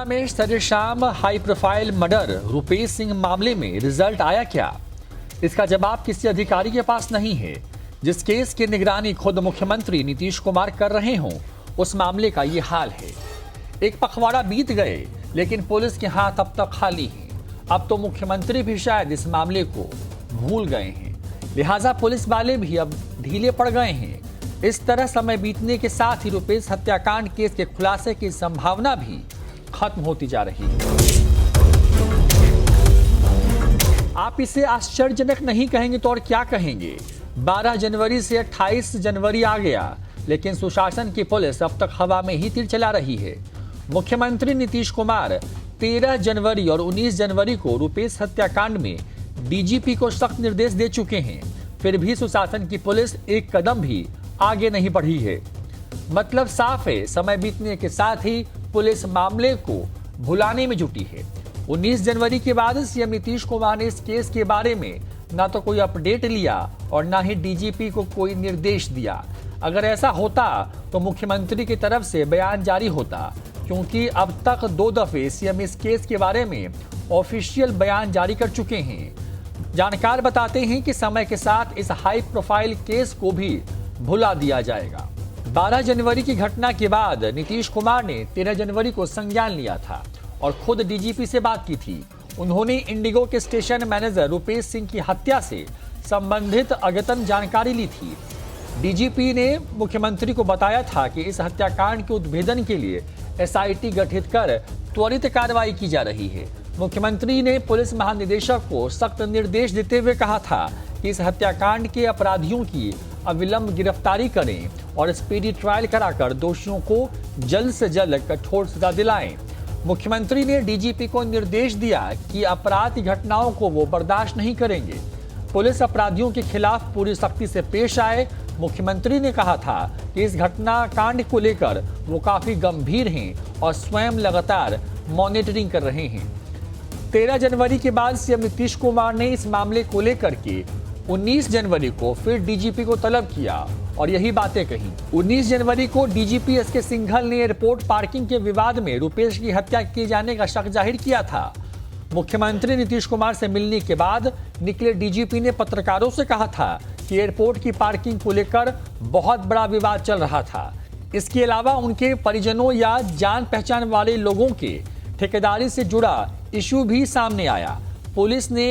हरियाणा में सरेआम high profile murder Rupesh Singh मामले में रिजल्ट आया क्या? इसका जवाब किसी अधिकारी के पास नहीं है। जिस केस की निगरानी खुद मुख्यमंत्री नीतीश कुमार कर रहे हों, उस मामले का ये हाल है। एक पखवाड़ा बीत गए, लेकिन पुलिस के हाथ अब तक खाली हैं। अब तो मुख्यमंत्री भी शायद इस मामले को भूल गए हैं, लिहाजा पुलिस वाले भी अब ढीले पड़ गए हैं। इस तरह समय बीतने के साथ ही रुपेश हत्याकांड केस के खुलासे की संभावना भी खत्म होती जा रही है। आप इसे आश्चर्यजनक नहीं कहेंगे तो और क्या कहेंगे? 12 जनवरी से 28 जनवरी आ गया, लेकिन सुशासन की पुलिस अब तक हवा में ही तीर चला रही है। मुख्यमंत्री नीतीश कुमार 13 जनवरी और 19 जनवरी को रुपेश हत्याकांड में डीजीपी को सख्त निर्देश दे चुके हैं, फिर भी सुशासन की पुलिस एक कदम भी आगे नहीं बढ़ी है। मतलब साफ है, समय बीतने के साथ ही पुलिस मामले को भुलाने में जुटी है। 19 जनवरी के बाद सीएम नीतीश कुमार ने इस केस के बारे में ना तो कोई अपडेट लिया और ना ही डीजीपी को कोई निर्देश दिया। अगर ऐसा होता तो मुख्यमंत्री की तरफ से बयान जारी होता, क्योंकि अब तक 2 दफे सीएम इस केस के बारे में ऑफिशियल बयान जारी कर चुके हैं। जानकार बताते हैं कि समय के साथ इस हाई प्रोफाइल केस को भी भुला दिया जाएगा। 12 जनवरी की घटना के बाद नीतीश कुमार ने 13 जनवरी को संज्ञान लिया था और खुद डीजीपी से बात की थी। उन्होंने इंडिगो के स्टेशन मैनेजर रुपेश सिंह की हत्या से संबंधित अद्यतन जानकारी ली थी। डीजीपी ने मुख्यमंत्री को बताया था कि इस हत्याकांड के उद्भेदन के लिए एसआईटी गठित कर त्वरित कार्रवाई की जा रही है। मुख्यमंत्री ने पुलिस महानिदेशक को सख्त निर्देश देते हुए कहा था कि इस हत्याकांड के अपराधियों की अविलंब गिरफ्तारी करें और स्पीडी ट्रायल कराकर दोषियों को जल्द से जल्द कठोर सजा दिलाएं। मुख्यमंत्री ने डीजीपी को निर्देश दिया कि अपराध की घटनाओं को वो बर्दाश्त नहीं करेंगे। पुलिस अपराधियों के खिलाफ पूरी सख्ती से पेश आए। मुख्यमंत्री ने कहा था कि इस घटना कांड को लेकर वो काफी गंभीर हैं और स्वयं लगातार मॉनिटरिंग कर रहे हैं। 13 जनवरी के बाद सीएम नीतीश कुमार ने इस मामले को लेकर के 19 जनवरी को फिर डीजीपी को तलब किया और यही बातें कही। 19 जनवरी को डीजीपी एसके सिंघल ने एयरपोर्ट पार्किंग के विवाद में रुपेश की हत्या किए जाने का शक जाहिर किया था। मुख्यमंत्री नीतीश कुमार से मिलने के बाद निकले डीजीपी ने पत्रकारों से कहा था कि एयरपोर्ट की पार्किंग को लेकर बहुत बड़ा विवाद चल रहा था। इसके अलावा उनके परिजनों या जान पहचान वाले लोगों के ठेकेदारी से जुड़ा इशू भी सामने आया। पुलिस ने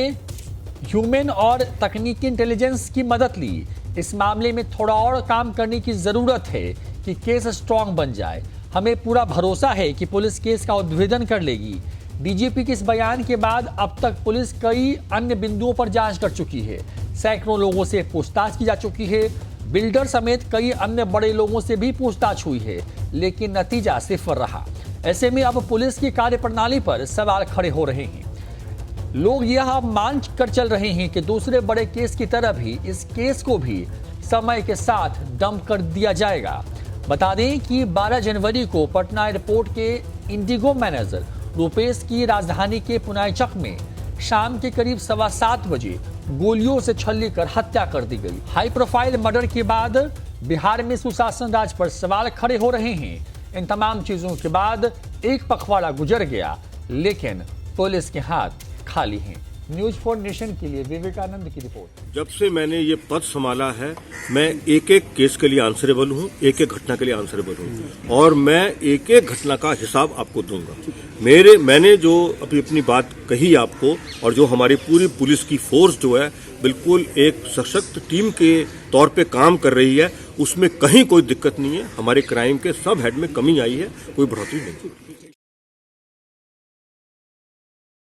ह्यूमन और तकनीकी इंटेलिजेंस की मदद ली। इस मामले में थोड़ा और काम करने की जरूरत है कि केस स्ट्रांग बन जाए। हमें पूरा भरोसा है कि पुलिस केस का उद्भेदन कर लेगी। डीजीपी के इस बयान के बाद अब तक पुलिस कई अन्य बिंदुओं पर जांच कर चुकी है। सैकड़ों लोगों से पूछताछ की जा चुकी है। बिल्डर समेत कई अन्य बड़े लोगों से भी पूछताछ हुई है, लेकिन नतीजा सिफर रहा। ऐसे में अब पुलिस की कार्यप्रणाली पर सवाल खड़े हो रहे हैं। लोग यह मान कर चल रहे हैं कि दूसरे बड़े केस की तरह भी इस केस को भी समय के साथ डंप कर दिया जाएगा। बता दें कि 12 जनवरी को पटना एयरपोर्ट के इंडिगो मैनेजर रुपेश की राजधानी के पुनाईचक में शाम के करीब 7:15 बजे गोलियों से छल्ली कर हत्या कर दी गई। हाई प्रोफाइल मर्डर के बाद बिहार में सुशासन राज पर सवाल खड़े हो रहे हैं। इन तमाम चीजों के बाद एक पखवाड़ा गुजर गया, लेकिन पुलिस के हाथ खाली हैं। न्यूज 4 नेशन के लिए विवेकानंद की रिपोर्ट। जब से मैंने ये पद संभाला है, मैं एक एक केस के लिए आंसरेबल हूँ, एक एक घटना के लिए आंसरेबल हूँ और मैं एक एक घटना का हिसाब आपको दूंगा। मैंने जो अभी अपनी बात कही आपको, और जो हमारी पूरी पुलिस की फोर्स जो है बिल्कुल एक सशक्त टीम के तौर पे काम कर रही है, उसमें कहीं कोई दिक्कत नहीं है। हमारे क्राइम के सब हेड में कमी आई है, कोई बढ़ोतरी नहीं।